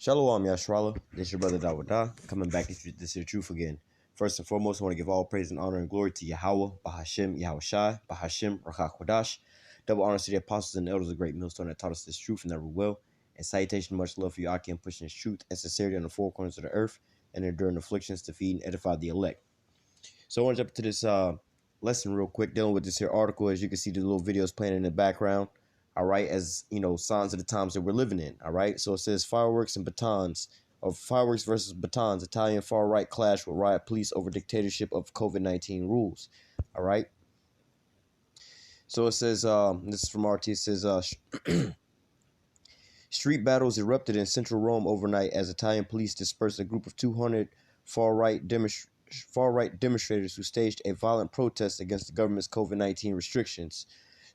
Shalom, Yashrala. This is your brother Dawada, coming back to this is the truth again. First and foremost, I want to give all praise and honor and glory to Yahweh, Bahashim, Yahushai, Bahashim, Rachakwadash. Double honors to the apostles and elders of the great millstone that taught us this truth and never will. And salutation, much love for you, Aki, and pushing this truth and sincerity on the four corners of the earth and enduring afflictions to feed and edify the elect. So I want to jump to this lesson real quick, dealing with this here article. As you can see, the little videos playing in the background. All right, as you know, signs of the times that we're living in. All right, so it says fireworks and batons, or fireworks versus batons. Italian far right clash with riot police over dictatorship of COVID-19 rules. All right. So it says, this is from RT. It says, street battles erupted in central Rome overnight as Italian police dispersed a group of 200 far right demonstrators who staged a violent protest against the government's COVID-19 restrictions.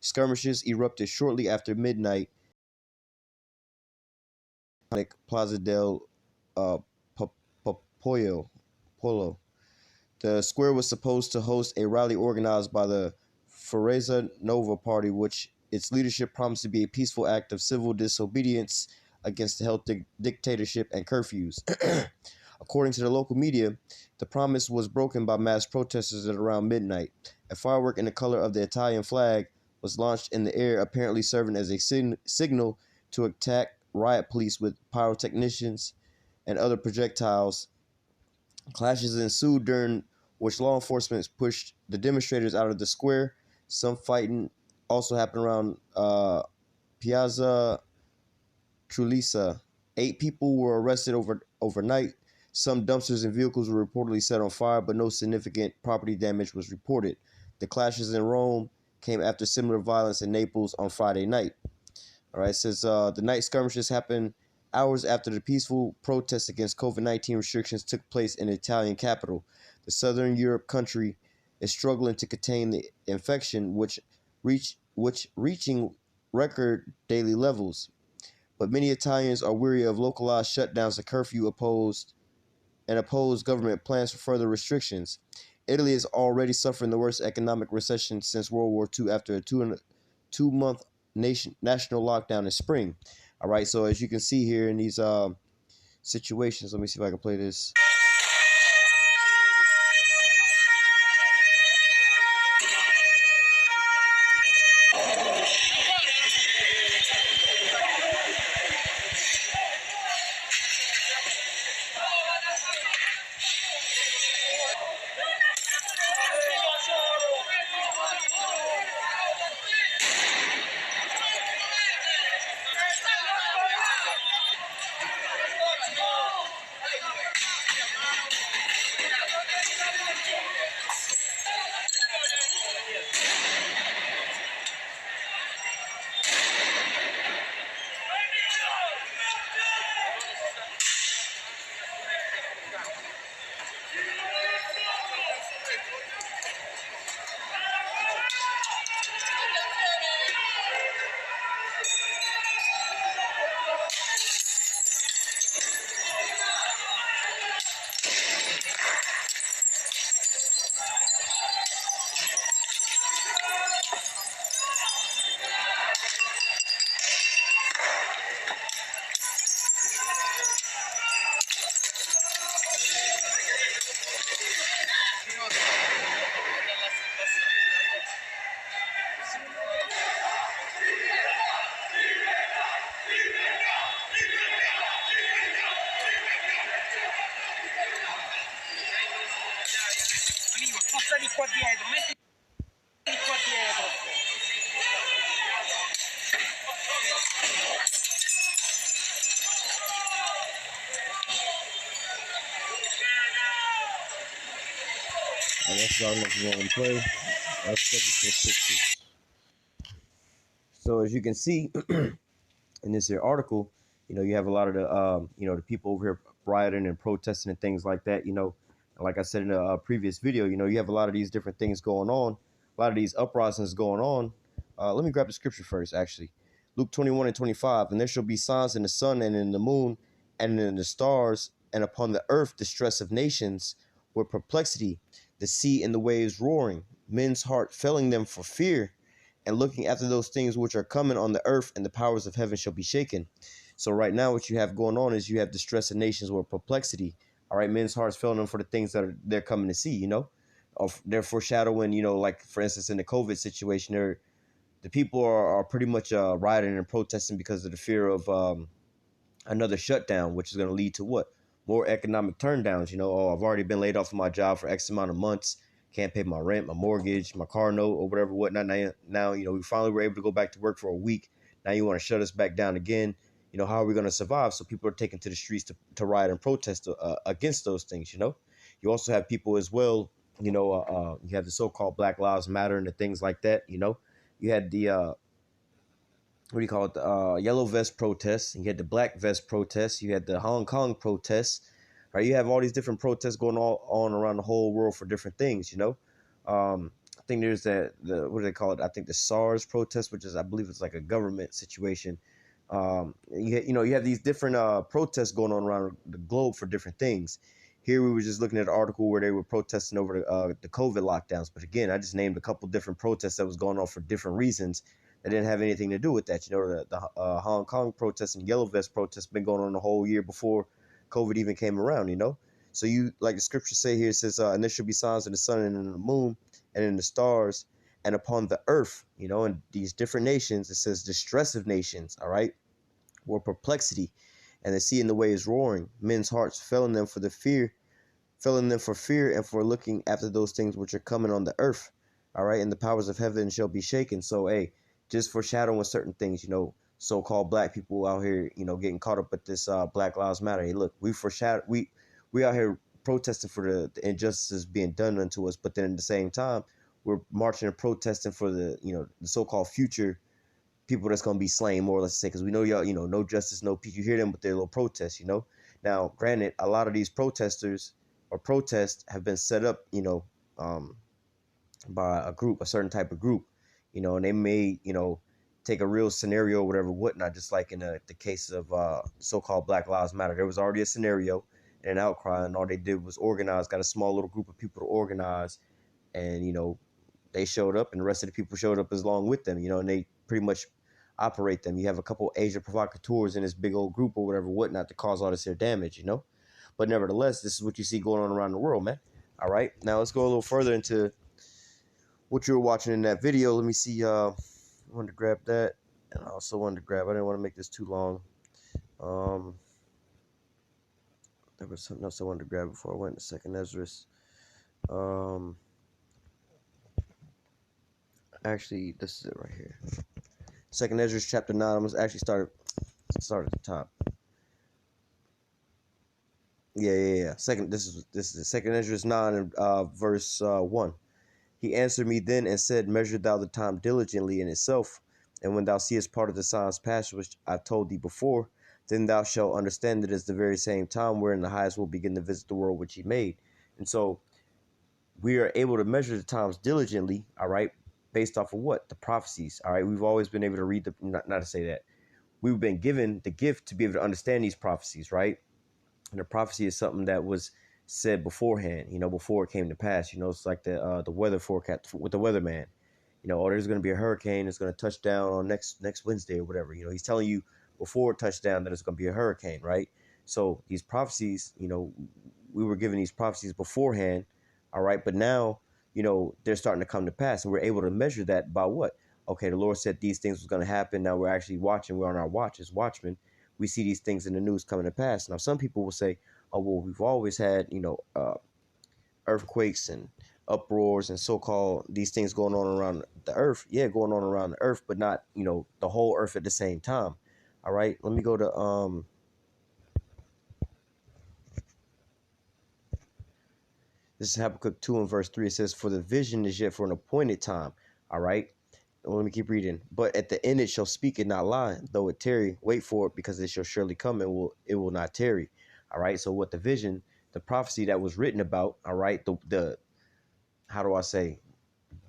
Skirmishes erupted shortly after midnight at Plaza del Polo. The square was supposed to host a rally organized by the Forza Nova party, which its leadership promised to be a peaceful act of civil disobedience against the health dictatorship and curfews. According to the local media, the promise was broken by mass protesters at around midnight. A firework in the color of the Italian flag was launched in the air, apparently serving as a signal to attack riot police with pyrotechnicians and other projectiles. Clashes ensued, during which law enforcement pushed the demonstrators out of the square. Some fighting also happened around Piazza Trulisa. 8 people were arrested overnight. Some dumpsters and vehicles were reportedly set on fire, but no significant property damage was reported. The clashes in Rome came after similar violence in Naples on Friday night. All right, it says the night skirmishes happened hours after the peaceful protests against COVID-19 restrictions took place in the Italian capital. The Southern Europe country is struggling to contain the infection, which reaching record daily levels. But many Italians are weary of localized shutdowns and curfew opposed government plans for further restrictions. Italy is already suffering the worst economic recession since World War II after a two-month national lockdown in spring. All right, so as you can see here in these situations, let me see if I can play this. Passali qua dietro, metti qua dietro. And that's all I'm going to play. So as you can see in this here article, you have a lot of the the people over here rioting and protesting and things like that. Like I said in a previous video, you have a lot of these different things going on, a lot of these uprisings going on. Let me grab the scripture first, actually. Luke 21:25, and there shall be signs in the sun and in the moon and in the stars, and upon the earth distress of nations with perplexity, the sea and the waves roaring, men's heart failing them for fear, and looking after those things which are coming on the earth, and the powers of heaven shall be shaken. So right now, what you have going on is you have distress in nations with perplexity. All right, men's hearts failing them for the things that they're coming to see. Of they're foreshadowing. Like for instance, in the COVID situation, the people are pretty much rioting and protesting because of the fear of another shutdown, which is going to lead to what? More economic turndowns. Oh, I've already been laid off from my job for X amount of months. Can't pay my rent, my mortgage, my car note, or whatever, whatnot. Now, we finally were able to go back to work for a week. Now you want to shut us back down again. How are we going to survive? So people are taking to the streets to riot and protest against those things. You also have people as well. You have the so-called Black Lives Matter and the things like that. You had the what do you call it? The yellow vest protests. You had the black vest protests. You had the Hong Kong protests. Right? You have all these different protests going on around the whole world for different things. I think there's the what do they call it? I think the SARS protest, which is I believe it's like a government situation. You have these different protests going on around the globe for different things. Here we were just looking at an article where they were protesting over the COVID lockdowns. But again, I just named a couple different protests that was going on for different reasons that didn't have anything to do with that. The Hong Kong protests and yellow vest protests been going on the whole year before COVID even came around. So like the scriptures say here, it says, and there shall be signs in the sun and in the moon and in the stars and upon the earth, in these different nations. It says distress of nations, all right, or perplexity, and the sea in the way is roaring, men's hearts failing them for fear and for looking after those things which are coming on the earth. All right, and the powers of heaven shall be shaken. So, hey, just foreshadowing certain things, so-called black people out here, getting caught up with this Black Lives Matter. Hey, look, we out here protesting for the injustices being done unto us, but then at the same time, we're marching and protesting for the so-called future people that's going to be slain, more or less, to say, because we know y'all, no justice, no peace. You hear them with their little protests. Now, granted, a lot of these protesters or protests have been set up, um, by a certain type of group, and they may, take a real scenario or whatever, whatnot, just like in the case of so-called Black Lives Matter. There was already a scenario and an outcry, and all they did was organize, got a small little group of people to organize, and, they showed up, and the rest of the people showed up along with them, and they pretty much operate them. You have a couple Asia provocateurs in this big old group or whatever, whatnot, to cause all this here damage, But nevertheless, this is what you see going on around the world, man. All right, now let's go a little further into what you were watching in that video. Let me see. I wanted to grab that, and I also wanted to grab. I didn't want to make this too long. There was something else I wanted to grab before I went to Second Ezra's. Actually, this is it right here. Second Ezra's chapter 9. I'm gonna actually start at the top. Yeah. This is it. Second Ezra's 9 and verse 1. He answered me then and said, measure thou the time diligently in itself, and when thou seest part of the signs past which I told thee before, then thou shalt understand that it is the very same time wherein the highest will begin to visit the world which he made. And so we are able to measure the times diligently, all right, based off of what? The prophecies, all right? We've always been able to read not to say that. We've been given the gift to be able to understand these prophecies, right? And the prophecy is something that was said beforehand, before it came to pass. It's like the weather forecast with the weatherman. Oh, there's going to be a hurricane. It's going to touch down on next Wednesday or whatever. He's telling you before it touched down that it's going to be a hurricane, right? So these prophecies, we were given these prophecies beforehand, all right? But now, they're starting to come to pass, and we're able to measure that by what? Okay, the Lord said these things was going to happen. Now we're actually watching. We're on our watch as watchmen. We see these things in the news coming to pass. Now, some people will say, oh, well, we've always had, earthquakes and uproars and so-called these things going on around the earth. Yeah, going on around the earth, but not, the whole earth at the same time. All right, let me go to this is Habakkuk 2 and verse 3. It says, for the vision is yet for an appointed time. All right. Let me keep reading. But at the end it shall speak and not lie, though it tarry, wait for it, because it shall surely come and it will not tarry. All right. So what the vision, the prophecy that was written about, all right, the how do I say,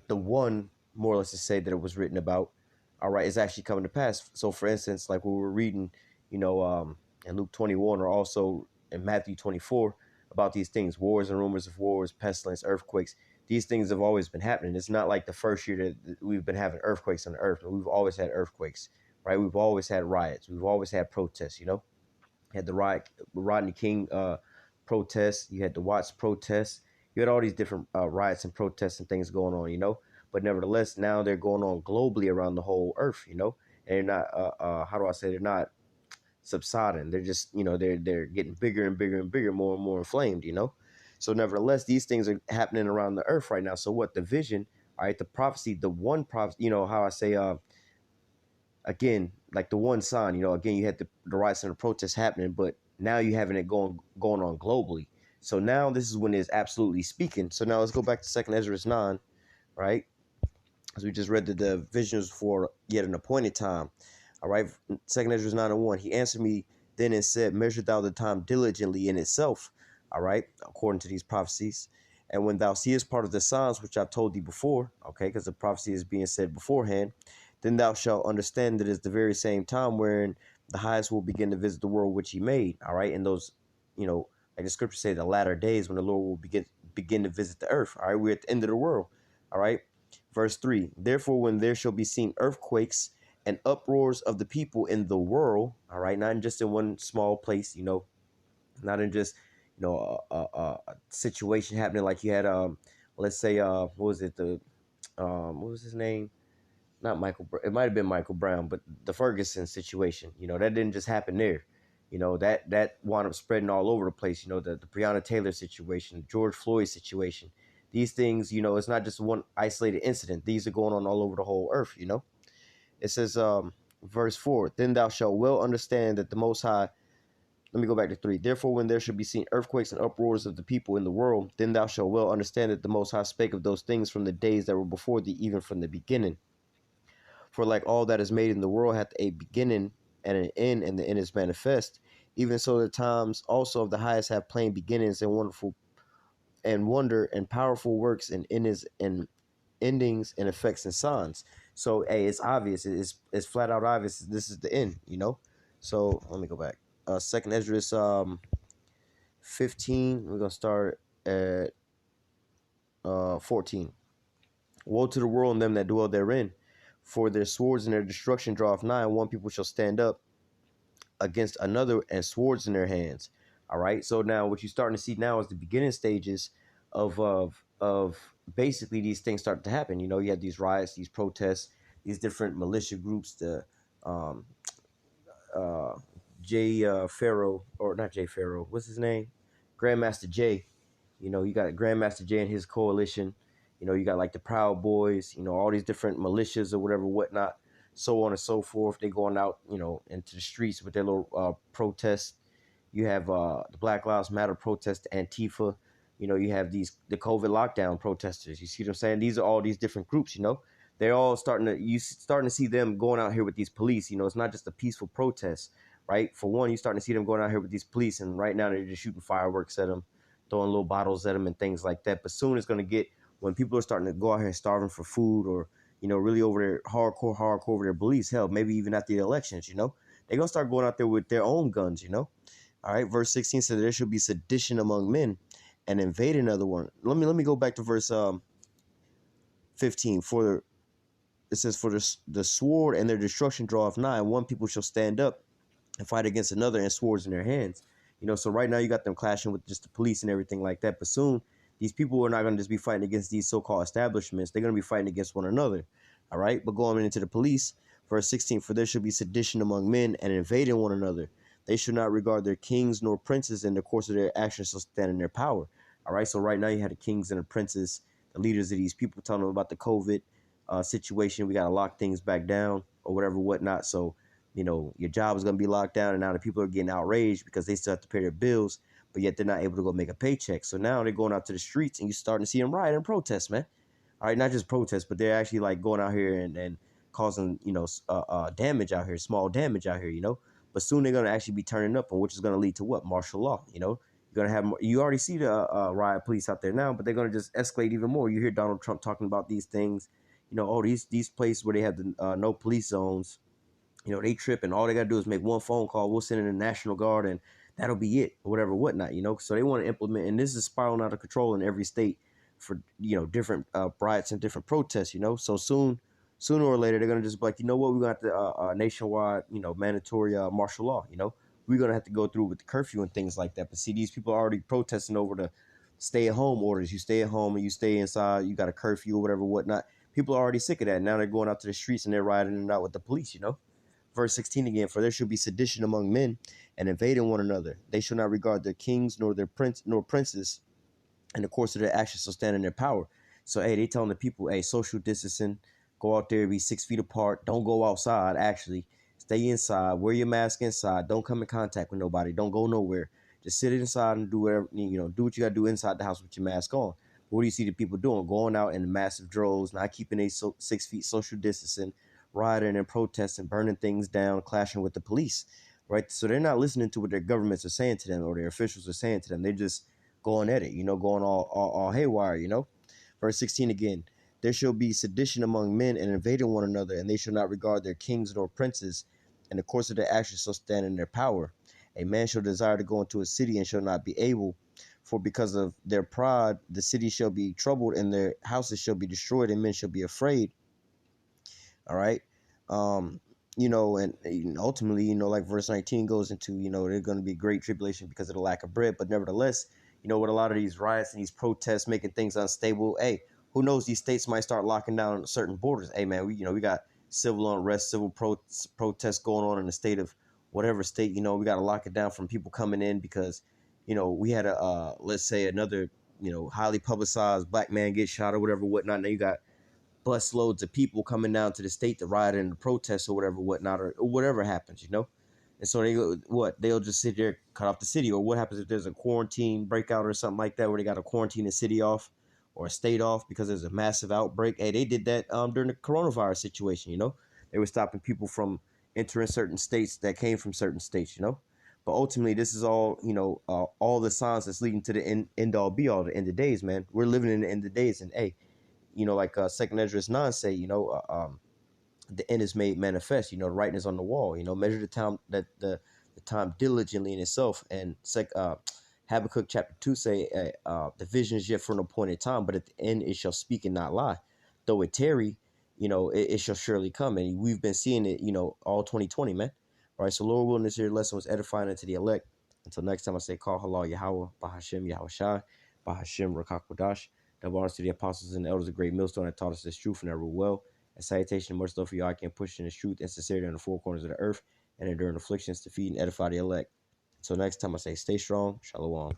the one, more or less, to say that it was written about, all right, is actually coming to pass. So for instance, like we were reading, in Luke 21 or also in Matthew 24 about these things, wars and rumors of wars, pestilence, earthquakes. these things have always been happening. It's not like the first year that we've been having earthquakes on the earth. We've always had earthquakes, right? We've always had riots. We've always had protests. Had the Rodney King protests. You had the Watts protests. You had all these different riots and protests and things going on. But nevertheless, now they're going on globally around the whole earth. And they're not, how do I say, they're not subsiding. They're just, they're getting bigger and bigger and bigger, more and more inflamed. So nevertheless, these things are happening around the earth right now. So what the vision, all right, the prophecy, the one prophecy, how I say, again, like the one sign, again, you had the riots and the protests happening, but now you having it going on globally. So now this is when it's absolutely speaking. So now let's go back to 2nd Ezra 9, right? As we just read that the visions for yet an appointed time. All right, 2nd Ezra 9:1. He answered me then and said, measure thou the time diligently in itself, all right, according to these prophecies. And when thou seest part of the signs which I've told thee before, okay, because the prophecy is being said beforehand, then thou shalt understand that it's the very same time wherein the highest will begin to visit the world which he made, all right, and those, like the scriptures say, the latter days when the Lord will begin to visit the earth, all right, we're at the end of the world, all right. Verse 3, therefore when there shall be seen earthquakes and uproars of the people in the world, all right, not just in one small place, not in just, a situation happening like you had, let's say, what was it, what was his name? Not Michael, it might have been Michael Brown, but the Ferguson situation, that didn't just happen there. That wound up spreading all over the place, the Breonna Taylor situation, George Floyd situation. These things, it's not just one isolated incident. These are going on all over the whole earth. It says, verse 4, then thou shalt well understand that the Most High, let me go back to 3. Therefore, when there shall be seen earthquakes and uproars of the people in the world, then thou shalt well understand that the Most High spake of those things from the days that were before thee, even from the beginning. For like all that is made in the world hath a beginning and an end, and the end is manifest. Even so, the times also of the highest have plain beginnings and wonderful and wonder and powerful works and endings and effects and signs. So, hey, it's obvious. It's flat out obvious. This is the end. So let me go back. 2nd Ezra 15. We're gonna start at 14. Woe to the world and them that dwell therein, for their swords and their destruction draweth nigh, and one people shall stand up against another, and swords in their hands. All right. So now what you're starting to see now is the beginning stages of basically these things start to happen. You have these riots, these protests, these different militia groups, the um Jay Farrow, or not Jay Farrow, what's his name? Grandmaster Jay. You got Grandmaster Jay and his coalition. You got like the Proud Boys, all these different militias or whatever, whatnot, so on and so forth. They going out, into the streets with their little protests. You have the Black Lives Matter protest, Antifa. You have the COVID lockdown protesters. You see what I'm saying? These are all these different groups. They're all starting to see them going out here with these police. It's not just a peaceful protest, right? For one, you're starting to see them going out here with these police, and right now they're just shooting fireworks at them, throwing little bottles at them and things like that. But soon it's going to get, when people are starting to go out here and starving for food, or really over their hardcore over their beliefs, hell, maybe even after the elections, they're gonna start going out there with their own guns. All right, verse 16 says there should be sedition among men and invade another one. Let me go back to verse 15. For it says, for the sword and their destruction draweth nigh, and one people shall stand up and fight against another, and swords in their hands. So right now you got them clashing with just the police and everything like that. But soon these people are not going to just be fighting against these so-called establishments. They're going to be fighting against one another. All right. But going into the police, verse 16, for there should be sedition among men and invading one another. They should not regard their kings nor princes, and the course of their actions shall stand in their power. All right. So right now you had the kings and the princes, the leaders of these people, telling them about the COVID situation. We got to lock things back down or whatever, whatnot. So, your job is going to be locked down, and now the people are getting outraged because they still have to pay their bills, but yet they're not able to go make a paycheck. So now they're going out to the streets, and you're starting to see them riot and protest, man. All right, not just protest, but they're actually like going out here and causing, damage out here, small damage out here, But soon they're going to actually be turning up, and which is going to lead to what? Martial law, You're going to have more, you already see the riot police out there now, but they're going to just escalate even more. You hear Donald Trump talking about these things, these places where they have the no police zones. They trip, and all they got to do is make one phone call. We'll send in the National Guard, and that'll be it, or whatever, whatnot, So they want to implement, and this is spiraling out of control in every state for different riots and different protests. So sooner or later they're gonna just be like, you know what, we're gonna have to nationwide, mandatory martial law. We're gonna have to go through with the curfew and things like that. But see, these people are already protesting over the stay at home orders. You stay at home and you stay inside. You got a curfew or whatever, whatnot. People are already sick of that. Now they're going out to the streets and they're riding it out with the police. Verse 16 again, for there shall be sedition among men and invading one another. They shall not regard their kings nor their princes, and the course of their actions shall stand in their power. So, hey, they telling the people, hey, social distancing, go out there, be 6 feet apart, don't go outside, actually. Stay inside, wear your mask inside, don't come in contact with nobody, don't go nowhere. Just sit inside and do whatever, do what you got to do inside the house with your mask on. What do you see the people doing? Going out in massive droves, not keeping a 6 feet social distancing, rioting and protesting, burning things down, clashing with the police, right? So they're not listening to what their governments are saying to them or their officials are saying to them. They're just going at it, going all haywire. Verse 16 again, there shall be sedition among men and invading one another, and they shall not regard their kings nor princes, and the course of their actions shall stand in their power. A man shall desire to go into a city and shall not be able, for because of their pride the city shall be troubled, and their houses shall be destroyed, and men shall be afraid. All right. Um, and ultimately, like verse 19 goes into, there's going to be great tribulation because of the lack of bread. But nevertheless, with a lot of these riots and these protests making things unstable, hey, who knows? These states might start locking down certain borders. Hey, man, we got civil unrest, civil protests going on in the state of whatever state. We got to lock it down from people coming in because, we had let's say another, highly publicized black man get shot or whatever, whatnot. Now you got bus loads of people coming down to the state to riot in the protests or whatever, whatnot, or whatever happens. And so they'll just sit there, cut off the city. Or what happens if there's a quarantine breakout or something like that, where they got to quarantine a city off or a state off because there's a massive outbreak? Hey, they did that during the coronavirus situation. They were stopping people from entering certain states that came from certain states. But ultimately, this is all the signs that's leading to the end all be all, the end of days, man. We're living in the end of days, and hey, like Second Esdras 9 say, the end is made manifest. The writing is on the wall. Measure the time that the time diligently in itself. And Habakkuk chapter 2 say, the vision is yet for an appointed time, but at the end it shall speak and not lie. Though it tarry, it shall surely come. And we've been seeing it, all 2020, man. All right, so Lord willing, this here lesson was edifying unto the elect. Until next time, I say, call halal Yahweh, Bahashem Yahweh Shai, Bahashem Rakakwadash. Double honors to the apostles and the elders of Great Millstone that taught us this truth and that rule well. And salutation and much love for y'all. I can push in this truth and sincerity on the four corners of the earth and enduring afflictions to feed and edify the elect. Until next time, I say stay strong. Shalom.